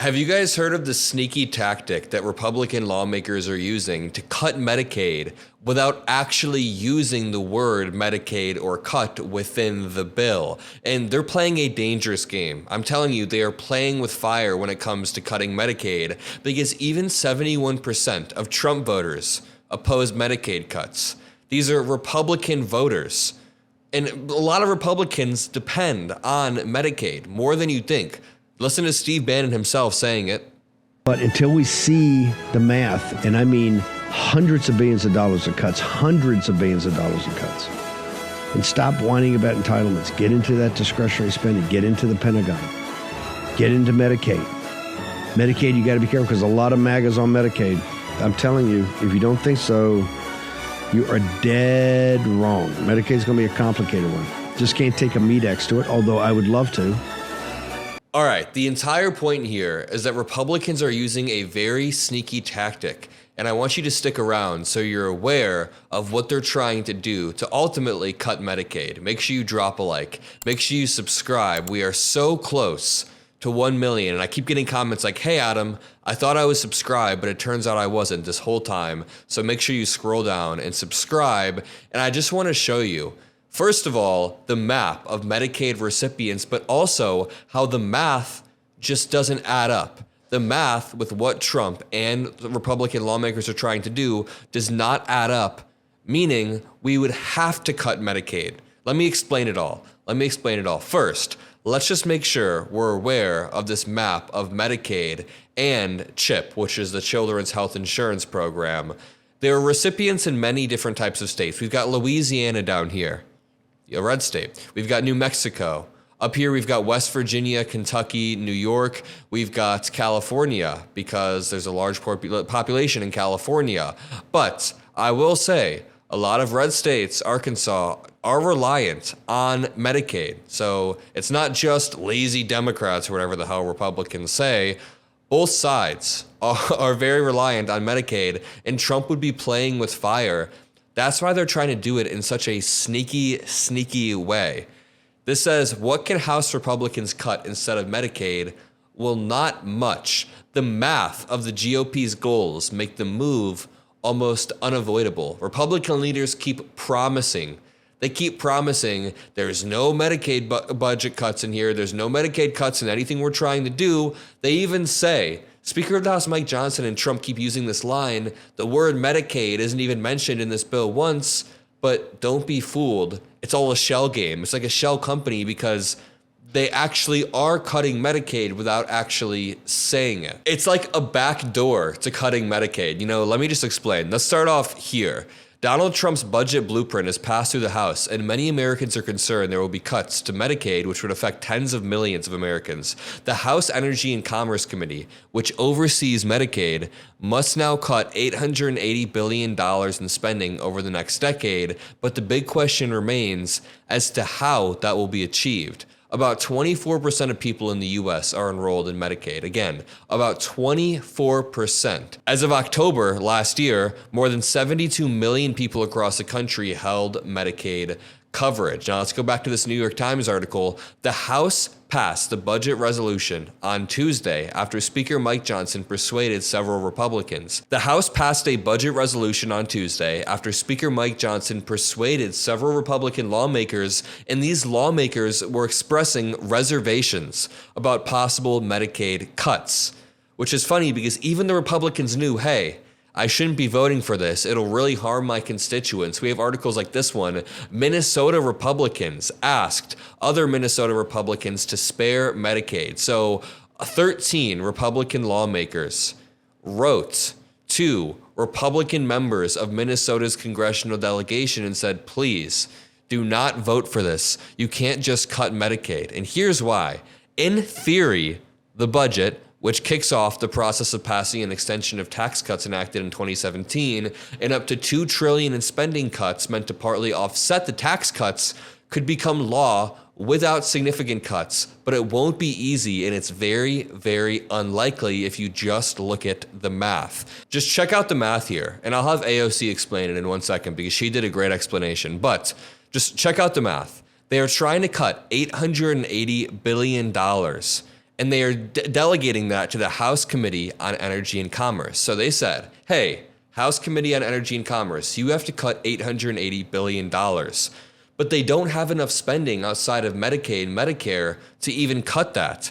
Have you guys heard of the sneaky tactic that Republican lawmakers are using to cut Medicaid without actually using the word Medicaid or cut within the bill? And they're playing a dangerous game. I'm telling you, they are playing with fire when it comes to cutting Medicaid, because even 71% of Trump voters oppose Medicaid cuts. These are Republican voters. And a lot of Republicans depend on Medicaid more than you think. Listen to Steve Bannon himself saying it. But until we see the math, and I mean hundreds of billions of dollars of cuts, hundreds of billions of dollars of cuts, and stop whining about entitlements, get into that discretionary spending, get into the Pentagon, get into Medicaid. Medicaid, you got to be careful because a lot of MAGAs on Medicaid. I'm telling you, if you don't think so, you are dead wrong. Medicaid's going to be a complicated one. Just can't take a MeidasTouch to it, although I would love to. All right, the entire point here is that Republicans are using a very sneaky tactic, and I want you to stick around so you're aware of what they're trying to do to ultimately cut Medicaid. Make sure you drop a like. Make sure you subscribe. We are so close to 1 million, and I keep getting comments like, hey, Adam, I thought I was subscribed, but it turns out I wasn't this whole time. So make sure you scroll down and subscribe, and I just want to show you, first of all, the map of Medicaid recipients, but also how the math just doesn't add up. The math with what Trump and the Republican lawmakers are trying to do does not add up, meaning we would have to cut Medicaid. Let me explain it all. First, let's just make sure we're aware of this map of Medicaid and CHIP, which is the Children's Health Insurance Program. There are recipients in many different types of states. We've got Louisiana down here, a red state. We've got New Mexico. Up here, we've got West Virginia, Kentucky, New York. We've got California because there's a large population in California. But I will say, a lot of red states, Arkansas, are reliant on Medicaid. So it's not just lazy Democrats or whatever the hell Republicans say. Both sides are very reliant on Medicaid, and Trump would be playing with fire. That's why they're trying to do it in such a sneaky way. This says, what can House Republicans cut instead of Medicaid? Well, not much. The math of the GOP's goals make the move almost unavoidable. Republican leaders keep promising. They keep promising there's no Medicaid budget cuts in here. There's no Medicaid cuts in anything we're trying to do. They even say, Speaker of the House Mike Johnson and Trump keep using this line, the word Medicaid isn't even mentioned in this bill once, but don't be fooled. It's all a shell game. It's like a shell company because they actually are cutting Medicaid without actually saying it. It's like a back door to cutting Medicaid. Let me just explain. Let's start off here. Donald Trump's budget blueprint is passed through the House, and many Americans are concerned there will be cuts to Medicaid, which would affect tens of millions of Americans. The House Energy and Commerce Committee, which oversees Medicaid, must now cut $880 billion in spending over the next decade, but the big question remains as to how that will be achieved. About 24% of people in the U.S. are enrolled in Medicaid. Again, about 24%. As of October last year, more than 72 million people across the country held Medicaid coverage. Now let's go back to this New York Times article. The House passed the budget resolution on Tuesday after Speaker Mike Johnson persuaded several Republicans. The House passed a budget resolution on Tuesday after Speaker Mike Johnson persuaded several Republican lawmakers, and these lawmakers were expressing reservations about possible Medicaid cuts, which is funny because even the Republicans knew, hey, I shouldn't be voting for this. It'll really harm my constituents. We have articles like this one. Minnesota Republicans asked other Minnesota Republicans to spare Medicaid. So 13 Republican lawmakers wrote to Republican members of Minnesota's congressional delegation and said, please do not vote for this. You can't just cut Medicaid. And here's why. In theory, the budget, which kicks off the process of passing an extension of tax cuts enacted in 2017, and up to $2 trillion in spending cuts meant to partly offset the tax cuts, could become law without significant cuts. But it won't be easy, and it's very, very unlikely if you just look at the math. Just check out the math here, and I'll have AOC explain it in 1 second because she did a great explanation. But just check out the math. They are trying to cut $880 billion. And they are delegating that to the House Committee on Energy and Commerce. So they said, hey, House Committee on Energy and Commerce, you have to cut $880 billion. But they don't have enough spending outside of Medicaid and Medicare to even cut that.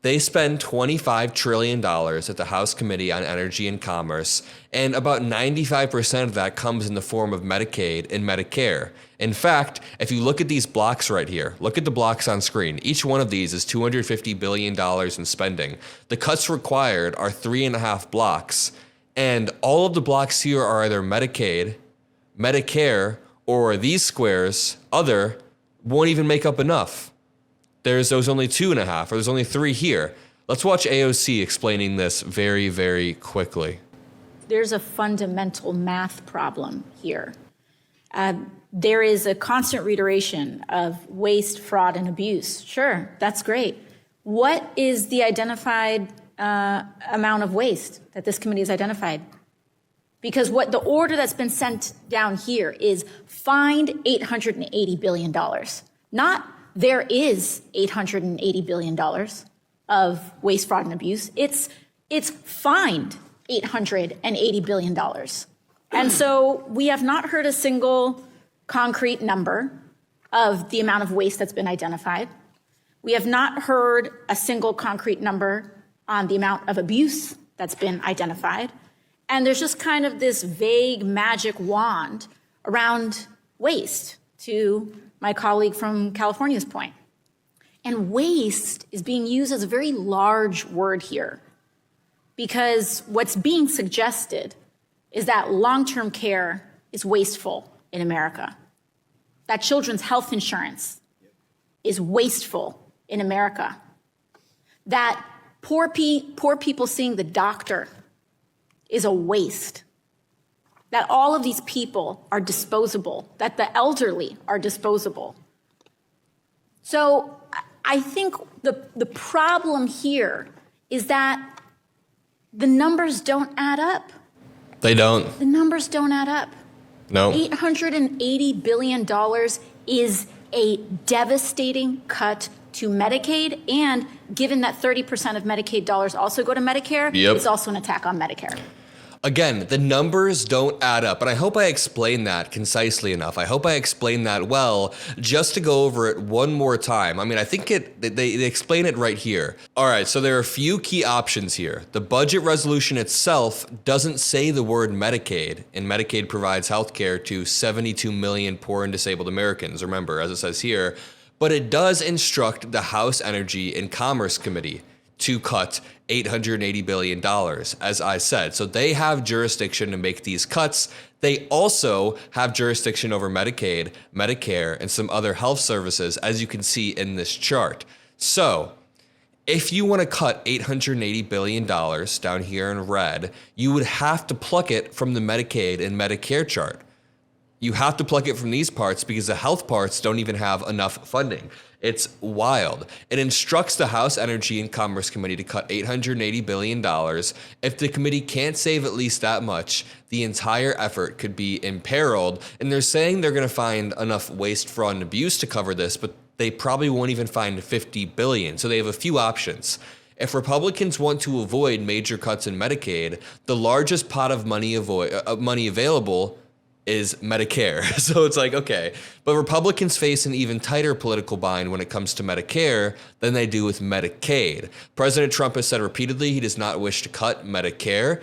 They spend $25 trillion at the House Committee on Energy and Commerce, and about 95% of that comes in the form of Medicaid and Medicare. In fact, if you look at these blocks right here, look at the blocks on screen. Each one of these is $250 billion in spending. The cuts required are 3.5 blocks, and all of the blocks here are either Medicaid, Medicare, or these squares, other, won't even make up enough. There's only 2.5, or there's only 3 here. Let's watch AOC explaining this very, very quickly. There's a fundamental math problem here. There is a constant reiteration of waste, fraud, and abuse. Sure, that's great. What is the identified amount of waste that this committee has identified? Because what the order that's been sent down here is find $880 billion, not there is $880 billion of waste, fraud, and abuse. It's fined $880 billion. And so we have not heard a single concrete number of the amount of waste that's been identified. We have not heard a single concrete number on the amount of abuse that's been identified. And there's just kind of this vague magic wand around waste, to my colleague from California's point. And waste is being used as a very large word here, because what's being suggested is that long-term care is wasteful in America, that children's health insurance is wasteful in America, that poor people seeing the doctor is a waste, that all of these people are disposable, that the elderly are disposable. So I think the problem here is that the numbers don't add up. They don't. The numbers don't add up. No. $880 billion is a devastating cut to Medicaid, and given that 30% of Medicaid dollars also go to Medicare, it's also an attack on Medicare. Again, the numbers don't add up, and I hope I explained that concisely enough. I hope I explained that well, just to go over it one more time. I mean, I think they explain it right here. All right, so there are a few key options here. The budget resolution itself doesn't say the word Medicaid, and Medicaid provides health care to 72 million poor and disabled Americans, remember, as it says here, but it does instruct the House Energy and Commerce Committee to cut $880 billion, as I said. So they have jurisdiction to make these cuts. They also have jurisdiction over Medicaid, Medicare, and some other health services, as you can see in this chart. So if you want to cut $880 billion down here in red, you would have to pluck it from the Medicaid and Medicare chart. You have to pluck it from these parts because the health parts don't even have enough funding. It's wild. It instructs the House Energy and Commerce Committee to cut $880 billion. If the committee can't save at least that much, the entire effort could be imperiled. And they're saying they're going to find enough waste, fraud, and abuse to cover this, but they probably won't even find $50 billion. So they have a few options. If Republicans want to avoid major cuts in Medicaid, the largest pot of money available is Medicare. So it's like, okay, but Republicans face an even tighter political bind when it comes to Medicare than they do with Medicaid. President Trump has said repeatedly he does not wish to cut Medicare.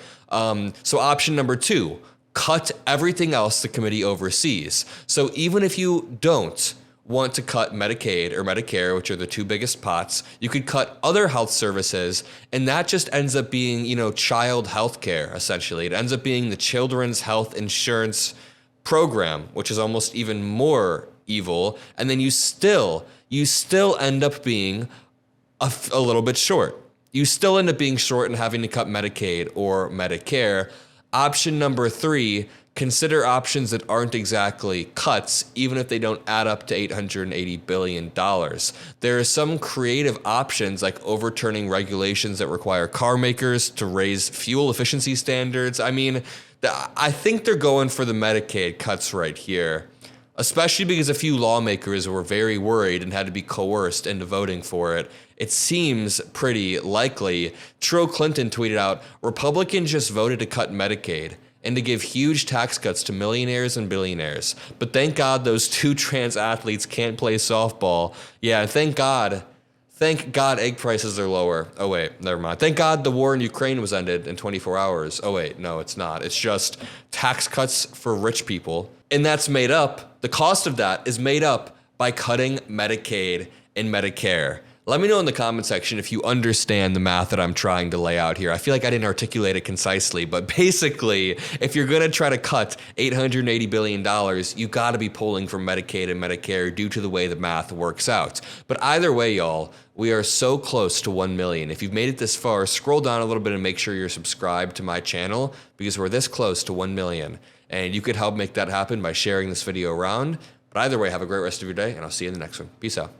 So option number 2, cut everything else the committee oversees. So even if you don't want to cut Medicaid or Medicare, which are the 2 biggest pots, you could cut other health services, and that just ends up being, child health care, essentially. It ends up being the Children's Health Insurance Program, which is almost even more evil, and then you still end up being a little bit short. You still end up being short and having to cut Medicaid or Medicare. Option number 3, consider options that aren't exactly cuts, even if they don't add up to $880 billion. There are some creative options like overturning regulations that require car makers to raise fuel efficiency standards. I mean, I think they're going for the Medicaid cuts right here. especially because a few lawmakers were very worried and had to be coerced into voting for it. It seems pretty likely. Tro Clinton tweeted out, Republicans just voted to cut Medicaid and to give huge tax cuts to millionaires and billionaires. But thank God those two trans athletes can't play softball. Yeah, thank God egg prices are lower. Oh wait, never mind. Thank God the war in Ukraine was ended in 24 hours. Oh wait, no, it's not. It's just tax cuts for rich people. And that's made up, the cost of that is made up by cutting Medicaid and Medicare. Let me know in the comment section if you understand the math that I'm trying to lay out here. I feel like I didn't articulate it concisely, but basically, if you're gonna try to cut $880 billion, you gotta be pulling from Medicaid and Medicare due to the way the math works out. But either way, y'all, we are so close to 1 million. If you've made it this far, scroll down a little bit and make sure you're subscribed to my channel because we're this close to 1 million. And you could help make that happen by sharing this video around. But either way, have a great rest of your day, and I'll see you in the next one. Peace out.